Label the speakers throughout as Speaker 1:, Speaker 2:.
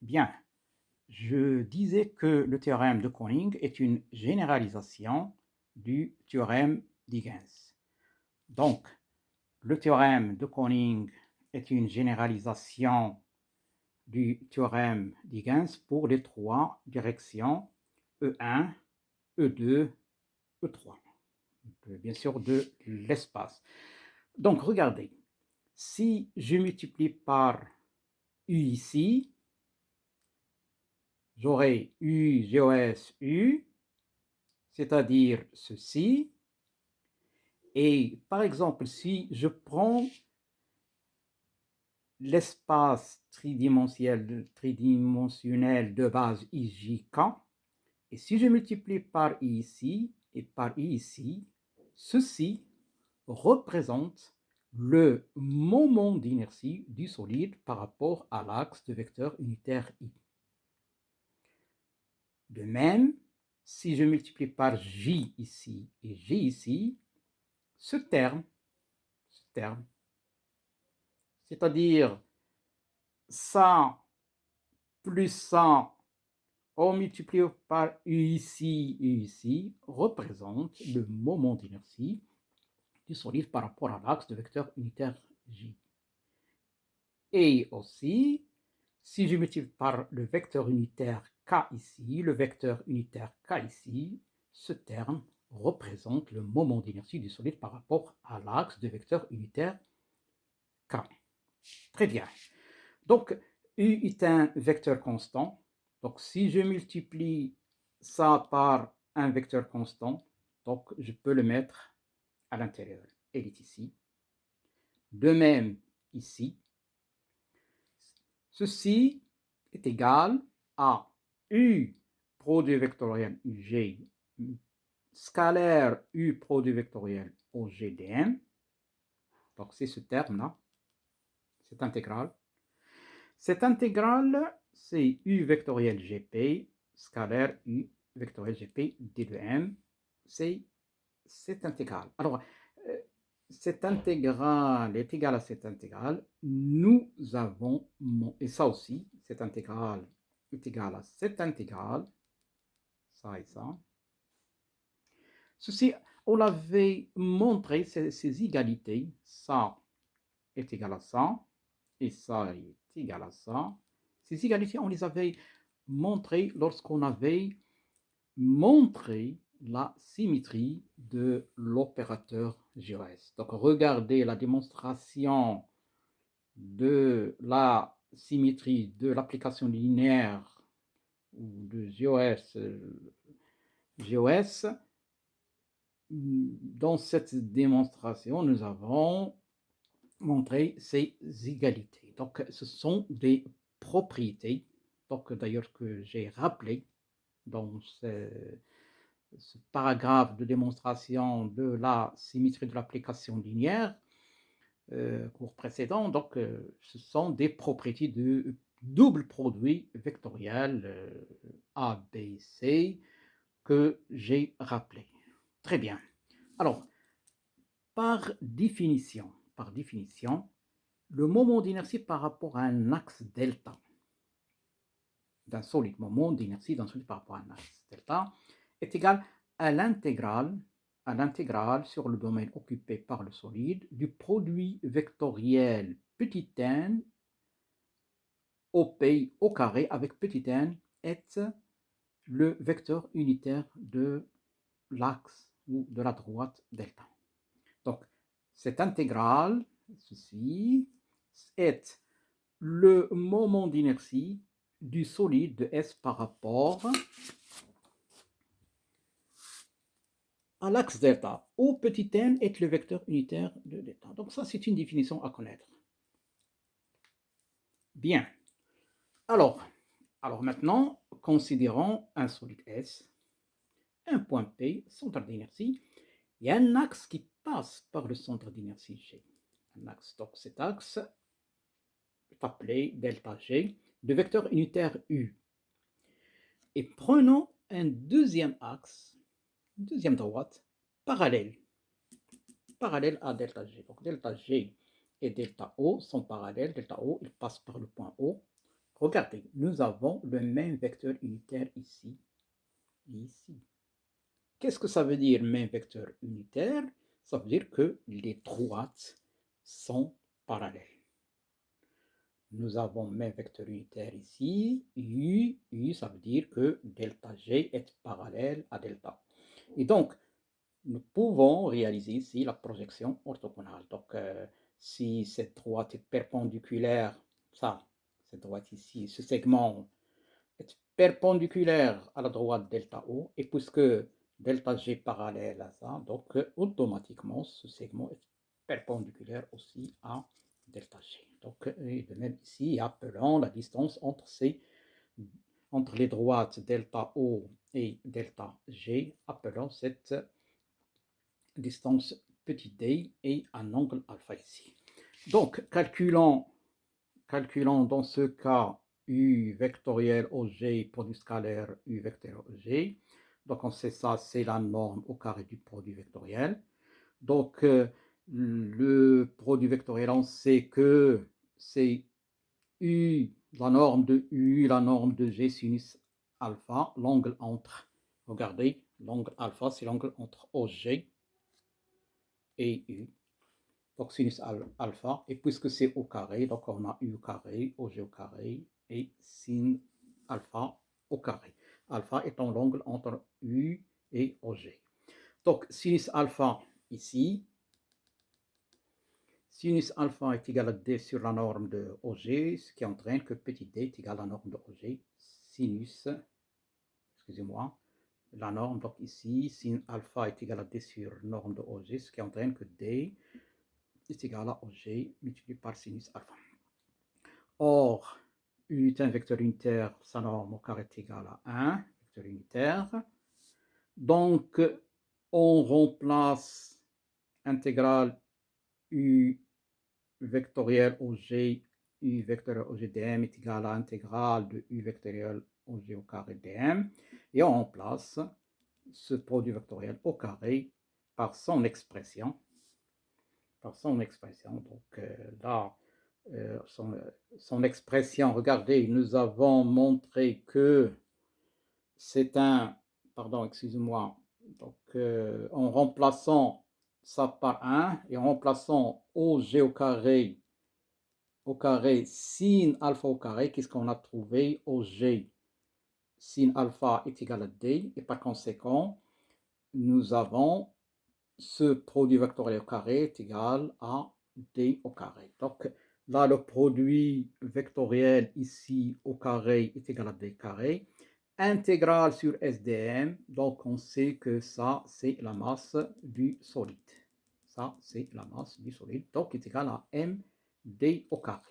Speaker 1: Bien, je disais que le théorème de Koning est une généralisation du théorème d'Higgs. Donc, le théorème de Koning est une généralisation du théorème d'Higgs pour les trois directions E1, E2, E3, bien sûr de l'espace. Donc, regardez, si je multiplie par U ici, j'aurai U GOS U, c'est-à-dire ceci. Et par exemple, si je prends l'espace tridimensionnel de base IJK, et si je multiplie par I ici et par I ici, ceci représente le moment d'inertie du solide par rapport à l'axe de vecteur unitaire I. De même, si je multiplie par J ici et J ici, ce terme, c'est-à-dire ça plus ça on multiplie par U ici, représente le moment d'inertie du solide par rapport à l'axe de vecteur unitaire J. Et aussi, si je multiplie par le vecteur unitaire K ici, le vecteur unitaire K ici, ce terme représente le moment d'inertie du solide par rapport à l'axe de vecteur unitaire K. Très bien. Donc, U est un vecteur constant. Donc, si je multiplie ça par un vecteur constant, donc je peux le mettre à l'intérieur. Il est ici. De même, ici, ceci est égal à U produit vectoriel UG scalaire U produit vectoriel au GDM. Donc, c'est ce terme-là, cette intégrale. Cette intégrale, c'est U vectoriel GP, scalaire U vectoriel GP d de M, c'est cette intégrale. Alors, cette intégrale est égale à cette intégrale. Nous avons, et ça aussi, cette intégrale est égale à cette intégrale, ça et ça. Ceci, on l'avait montré, ces égalités, ça est égal à ça, et ça est égal à ça. Ces égalités, on les avait montrées lorsqu'on avait montré la symétrie de l'opérateur GOS. Donc, regardez la démonstration de la symétrie de l'application linéaire ou de GOS. Dans cette démonstration, nous avons montré ces égalités. Donc, ce sont des propriétés, donc d'ailleurs que j'ai rappelé dans ce paragraphe de démonstration de la symétrie de l'application linéaire, cours précédent. Donc, ce sont des propriétés de double produit vectoriel A, B, C que j'ai rappelé. Très bien. Alors, par définition, le moment d'inertie par rapport à un axe delta, d'un solide, moment d'inertie d'un solide par rapport à un axe delta, est égal à l'intégrale sur le domaine occupé par le solide du produit vectoriel petit n au carré avec petit n est le vecteur unitaire de l'axe ou de la droite delta. Donc, cette intégrale, ceci, est le moment d'inertie du solide de S par rapport à l'axe delta, où petit n est le vecteur unitaire de delta. Donc ça, c'est une définition à connaître. Bien. Alors maintenant, considérons un solide S, un point P, centre d'inertie, il y a un axe qui passe par le centre d'inertie G. Un axe, donc cet axe est appelé delta G, de vecteur unitaire U. Et prenons un deuxième axe, une deuxième droite, parallèle à delta G. Donc delta G et delta O sont parallèles. Delta O, il passe par le point O, regardez, nous avons le même vecteur unitaire ici et ici. Qu'est-ce que ça veut dire, même vecteur unitaire? Ça veut dire que les droites sont parallèles. Nous avons même vecteur unitaire ici, U, ça veut dire que delta G est parallèle à delta. Et donc, nous pouvons réaliser ici la projection orthogonale. Donc, si cette droite est perpendiculaire, cette droite ici, ce segment est perpendiculaire à la droite delta O, et puisque delta G parallèle à ça, donc automatiquement, ce segment est perpendiculaire aussi à delta G. Donc, de même ici, appelons la distance entre les droites delta O et delta G, appelons cette distance petit d et un angle alpha ici. Donc, calculons dans ce cas U vectoriel OG, produit scalaire U vectoriel OG. Donc, on sait ça, c'est la norme au carré du produit vectoriel. Donc, le produit vectoriel, on sait que c'est U, la norme de U, la norme de G sinus alpha, l'angle entre, regardez, l'angle alpha, c'est l'angle entre OG et U. Donc sinus alpha, et puisque c'est au carré, donc on a U au carré, OG au carré, et sin alpha au carré. Alpha étant l'angle entre U et OG. Donc sinus alpha ici, sinus alpha est égal à D sur la norme de OG, ce qui entraîne que petit d est égal à la norme de OG, sinus, excusez-moi, la norme, donc ici, sin alpha est égal à D sur norme de OG, ce qui entraîne que D est égal à OG multiplié par sinus alpha. Or, U est un vecteur unitaire, sa norme au carré est égale à 1, vecteur unitaire. Donc, on remplace intégrale U vectoriel OG, U vectoriel OG dm est égal à intégrale de U vectoriel OG au carré dm. Et on remplace ce produit vectoriel au carré par son expression. Donc là, son expression, regardez, nous avons montré que c'est un, pardon, excusez-moi, donc en remplaçant ça par 1 et en remplaçant OG au carré sin alpha au carré, qu'est-ce qu'on a trouvé? OG sin alpha est égal à D, et par conséquent, nous avons ce produit vectoriel au carré est égal à D au carré. Donc là, le produit vectoriel ici au carré est égal à D carré. Intégrale sur SDM, donc on sait que ça, c'est la masse du solide. Ça, c'est la masse du solide, donc est égal à MD au carré.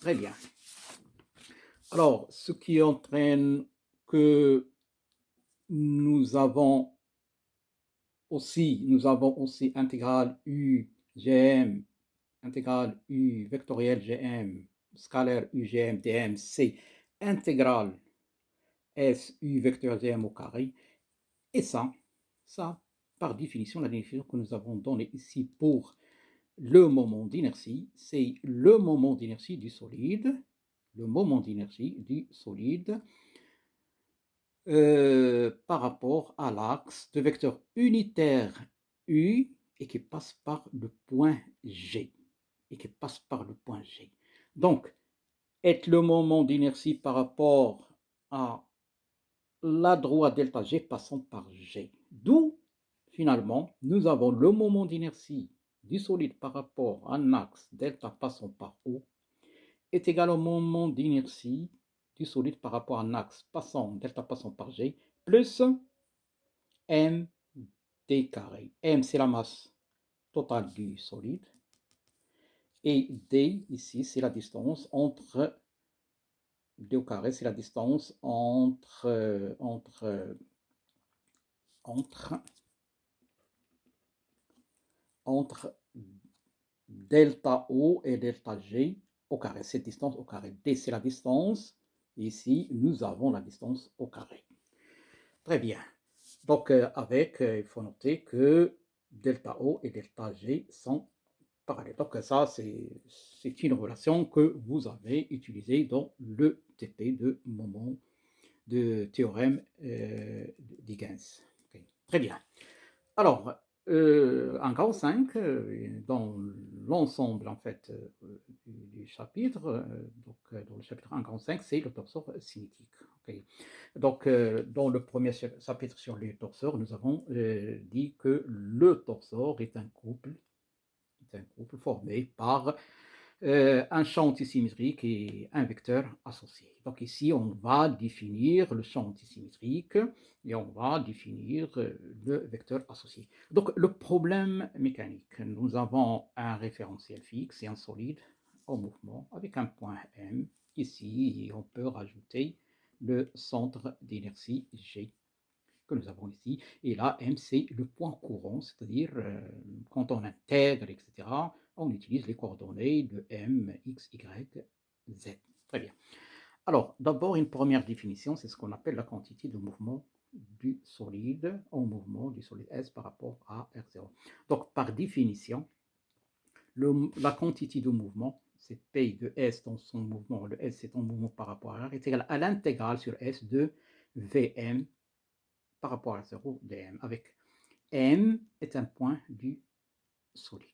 Speaker 1: Très bien. Alors, ce qui entraîne que nous avons aussi intégrale U GM, intégrale U vectoriel GM, scalaire U GM dm, c'est intégrale S U vectoriel GM au carré. Et ça, par définition, la définition que nous avons donnée ici pour le moment d'inertie, c'est le moment d'inertie du solide, par rapport à l'axe de vecteur unitaire U et qui passe par le point G. Donc, est le moment d'inertie par rapport à la droite delta G passant par G. D'où, finalement, nous avons le moment d'inertie du solide par rapport à un axe delta passant par O est égal au moment d'inertie du solide par rapport à un axe delta passant par G, plus m d carré. M, c'est la masse totale du solide. Et d, ici, c'est la distance entre d au carré, c'est la distance entre delta O et delta G au carré. Cette distance au carré. D, c'est la distance. Ici, nous avons la distance au carré. Très bien. Donc, il faut noter que delta O et delta G sont parallèle. Donc ça, c'est une relation que vous avez utilisée dans le TP de moment de théorème d'Higgins. Ok, très bien. Alors, en grau 5, dans l'ensemble en fait du chapitre, dans le chapitre 1, grau 5, c'est le torseur cinétique. Ok. Donc, dans le premier chapitre sur les torseurs, nous avons dit que le torseur est un couple formé par un champ antisymétrique et un vecteur associé. Donc ici, on va définir le champ antisymétrique et on va définir le vecteur associé. Donc le problème mécanique, nous avons un référentiel fixe et un solide en mouvement avec un point M. Ici, on peut rajouter le centre d'inertie G que nous avons ici. Et là, M, c'est le point courant, c'est-à-dire quand on intègre, etc., on utilise les coordonnées de M, X, Y, Z. Très bien. Alors, d'abord, une première définition, c'est ce qu'on appelle la quantité de mouvement du solide en mouvement du solide S par rapport à R0. Donc, par définition, la quantité de mouvement, c'est P de S dans son mouvement, le S c'est en mouvement par rapport à R, est égal à l'intégrale sur S de Vm par rapport à 0 dm, avec M est un point du solide.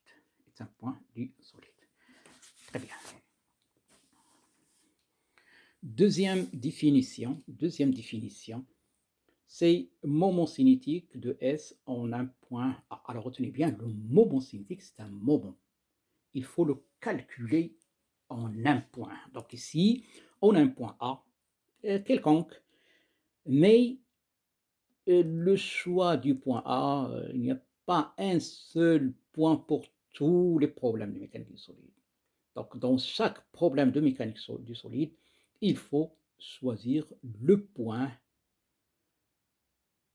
Speaker 1: Est un point du solide. Très bien. Deuxième définition, c'est moment cinétique de S en un point A. Alors retenez bien, le moment cinétique, c'est un moment. Il faut le calculer en un point. Donc ici, on a un point A, quelconque, mais le choix du point A, il n'y a pas un seul point pour tous les problèmes de mécanique du solide. Donc, dans chaque problème de mécanique du solide, il faut choisir le point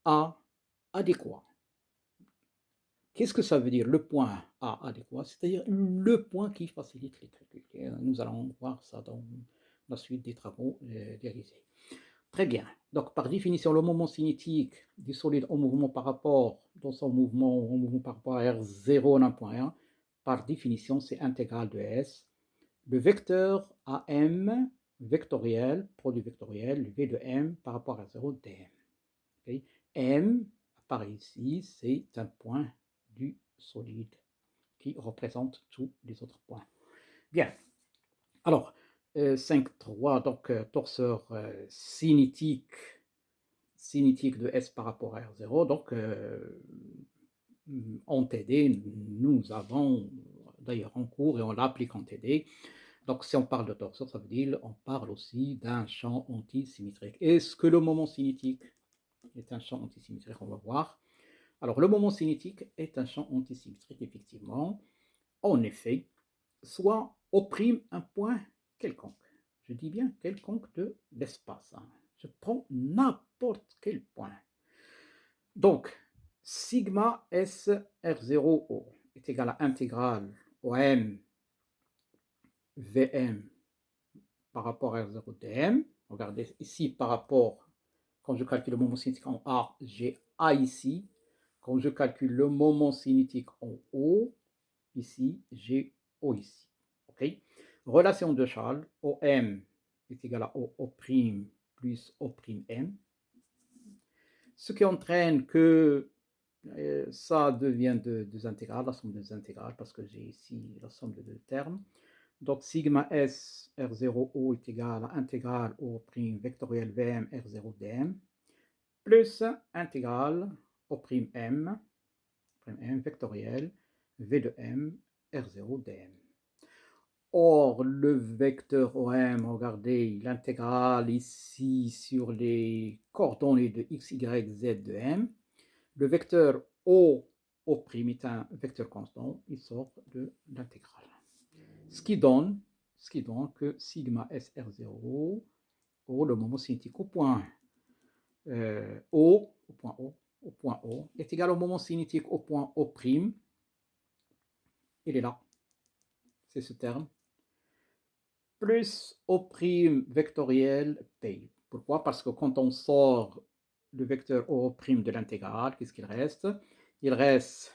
Speaker 1: A adéquat. Qu'est-ce que ça veut dire, le point A adéquat? C'est-à-dire le point qui facilite les calculs. Et nous allons voir ça dans la suite des travaux réalisés. Très bien. Donc, par définition, le moment cinétique du solide en mouvement par rapport, dans son mouvement, en mouvement par rapport à R0 en un point 1, par définition, c'est intégral de S. Le vecteur AM vectoriel, produit vectoriel, V de M par rapport à 0 dm. Okay. M apparaît ici, c'est un point du solide qui représente tous les autres points. Bien. Alors, 5.3, donc torseur cinétique de S par rapport à R0. Donc, en TD, nous avons d'ailleurs en cours et on l'applique en TD. Donc, si on parle de torseur, ça veut dire on parle aussi d'un champ antisymétrique. Est-ce que le moment cinétique est un champ antisymétrique? On va voir. Alors, le moment cinétique est un champ antisymétrique, effectivement. En effet, soit opprime un point quelconque. Je dis bien quelconque de l'espace. Hein. Je prends n'importe quel point. Donc, sigma S R0O est égal à intégrale OM VM par rapport à R0 dm. Regardez ici par rapport, quand je calcule le moment cinétique en A, j'ai A ici. Quand je calcule le moment cinétique en O, ici, j'ai O ici. Okay. Relation de Charles, OM est égal à O' plus O'M. Ce qui entraîne que ça devient deux intégrales, la somme des intégrales, parce que j'ai ici la somme de deux termes. Donc sigma S R0O est égal à intégrale O' vectoriel VM R0 dm plus intégrale O'M vectoriel V de M R0 dm. Or, le vecteur OM, regardez l'intégrale ici sur les coordonnées de x, y, z de M. Le vecteur O' est un vecteur constant, il sort de l'intégrale. Ce qui donne que sigma SR0, le moment cinétique au point O, est égal au moment cinétique au point O'. Il est là, c'est ce terme. Plus O' vectoriel P. Pourquoi? Parce que quand on sort le vecteur O' de l'intégrale, qu'est-ce qu'il reste? Il reste,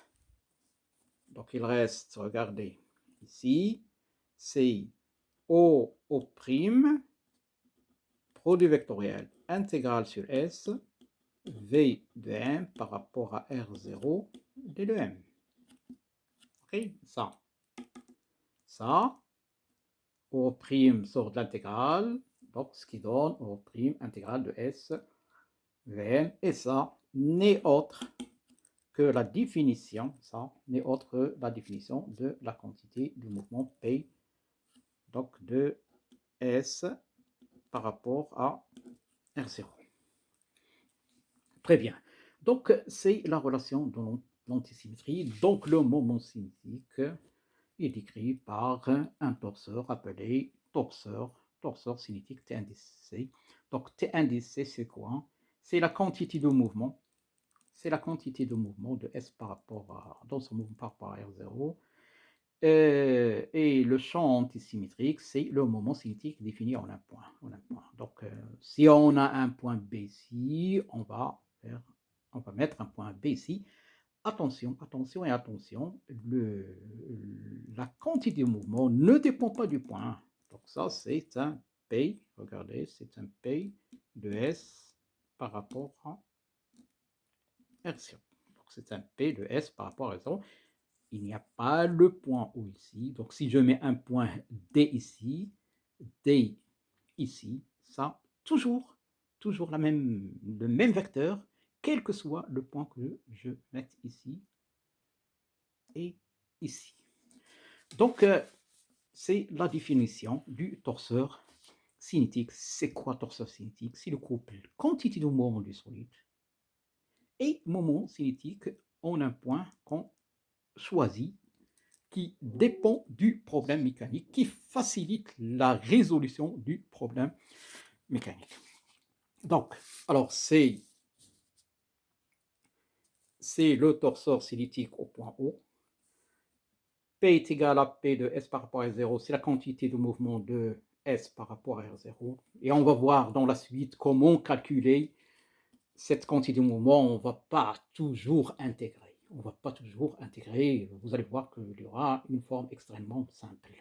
Speaker 1: regardez, ici, c'est O, O', produit vectoriel intégral sur S, V de M par rapport à R0 d de M. Ok, ça, O' sort de l'intégrale, donc ce qui donne O' intégrale de S Vm, et ça n'est autre que la définition, de la quantité du mouvement P, donc de S par rapport à R0. Très bien. Donc, c'est la relation de l'antisymétrie. Donc, le moment cinétique est décrit par un torseur appelé torseur cinétique T indice C. Donc, T indice C, c'est quoi? C'est la quantité de mouvement. C'est la quantité de mouvement de S par rapport à, dans son mouvement par rapport à R0. Et le champ antisymétrique, c'est le moment cinétique défini en un point. Donc, si on a un point B ici, on va mettre un point B ici. Attention, la quantité de mouvement ne dépend pas du point. Donc ça, c'est un P, regardez, c'est un P de S par rapport à R0. Donc c'est un P de S par rapport à R0. Il n'y a pas le point O ici. Donc si je mets un point D ici, ça, toujours le même vecteur, quel que soit le point que je mette ici et ici. Donc, c'est la définition du torseur cinétique. C'est quoi torseur cinétique? C'est le couple quantité de mouvement du solide et moment cinétique en un point qu'on choisit qui dépend du problème mécanique, qui facilite la résolution du problème mécanique. Donc, alors c'est le torseur cinétique au point O. P est égal à P de S par rapport à R0, c'est la quantité de mouvement de S par rapport à R0. Et on va voir dans la suite comment calculer cette quantité de mouvement. On ne va pas toujours intégrer. Vous allez voir qu'il y aura une forme extrêmement simple.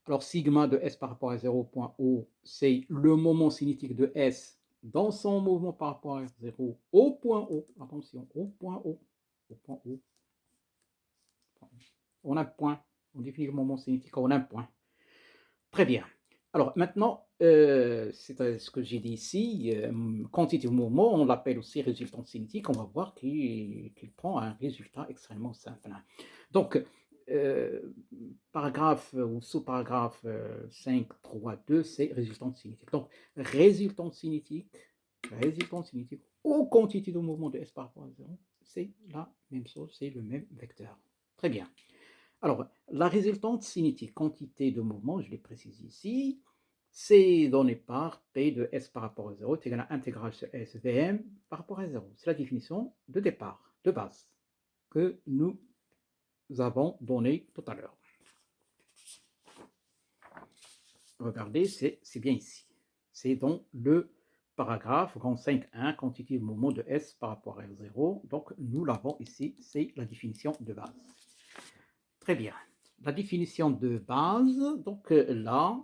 Speaker 1: Alors, sigma de S par rapport à 0, point O, c'est le moment cinétique de S dans son mouvement par rapport à R0 au point O. Attention, au point O. On a un point. On définit le moment cinétique en un point. Très bien. Alors maintenant, c'est ce que j'ai dit ici, quantité de mouvement, on l'appelle aussi résultante cinétique. On va voir qu'il prend un résultat extrêmement simple. Donc, paragraphe ou sous-paragraphe 5.3.2, c'est résultante cinétique. Donc, résultante cinétique aux quantités de mouvement de S par rapport à 0, c'est la même chose, c'est le même vecteur. Très bien. Alors, la résultante cinétique, quantité de mouvement, je l'ai précisé ici, c'est donné par P de S par rapport à 0 est égal à intégrale sur S Vm par rapport à 0. C'est la définition de départ, de base, que nous avons donnée tout à l'heure. Regardez, c'est bien ici. C'est dans le paragraphe grand 5.1, quantité de mouvement de S par rapport à R0. Donc, nous l'avons ici, c'est la définition de base. Très bien. La définition de base, donc là,